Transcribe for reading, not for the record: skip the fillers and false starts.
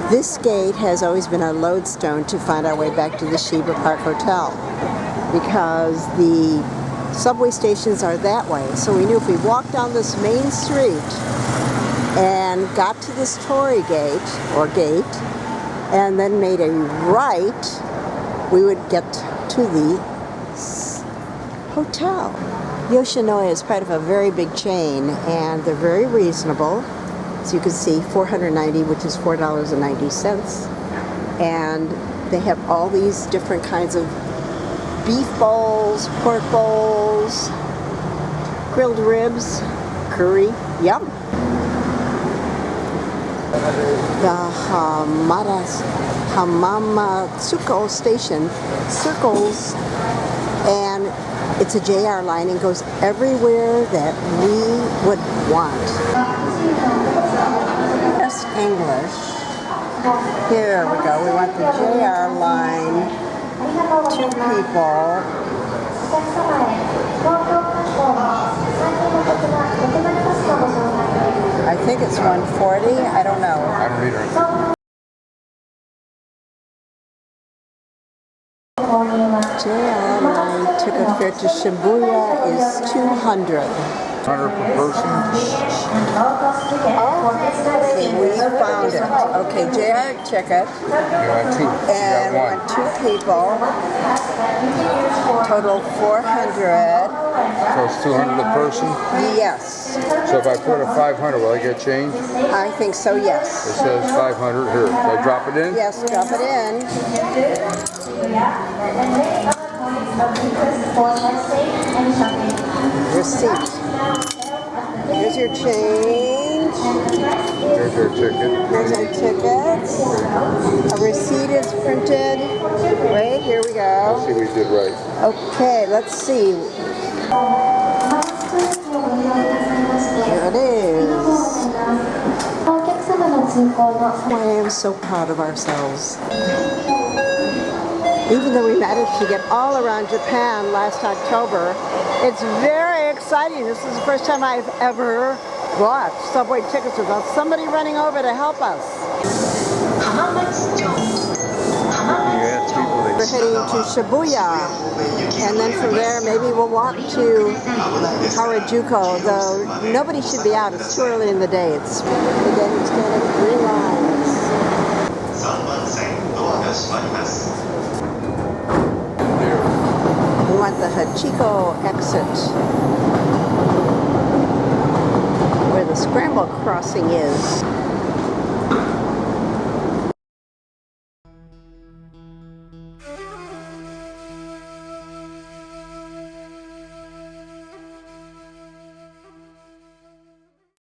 This gate has always been our lodestone to find our way back to the Shiba Park Hotel because the subway stations are that way. So we knew if we walked down this main street and got to this torii gate, and then made a right, we would get to the hotel. Yoshinoya is part of a very big chain, and they're very reasonable. As you can see, $490, which is $4.90. And they have all these different kinds of beef bowls, pork bowls, grilled ribs, curry, yum. The Hamamatsuko station circles, and it's a JR line and goes everywhere that we would want. Yes, English. Here we go. We want the JR line. 2 people. I think it's 140. I don't know. I don't either. JR line ticket fare to Shibuya is $200. 100 per person. Okay, we found it. Okay, JR ticket. You have 2. And you we got want 2 people. Total $400. So it's 200 a person? Yes. So if I put a 500, will I get change? It I think so, yes. says 500 here. Do I drop it in? Yes, drop it in. Receipt. Here's your change. There's your ticket. Here's our tickets. A receipt is printed. Wait, here we go. Let's see we did right. Okay, let's see. Here it is. I am so proud of ourselves. Even though we managed to get all around Japan last October, it's very exciting. This is the first time I've ever bought subway tickets without somebody running over to help us. We're heading to Shibuya, and then from there maybe we'll walk to Harajuku, though nobody should be out. It's too early in the day. It's again standing 3 lines. We want the Hachiko exit, where the scramble crossing is.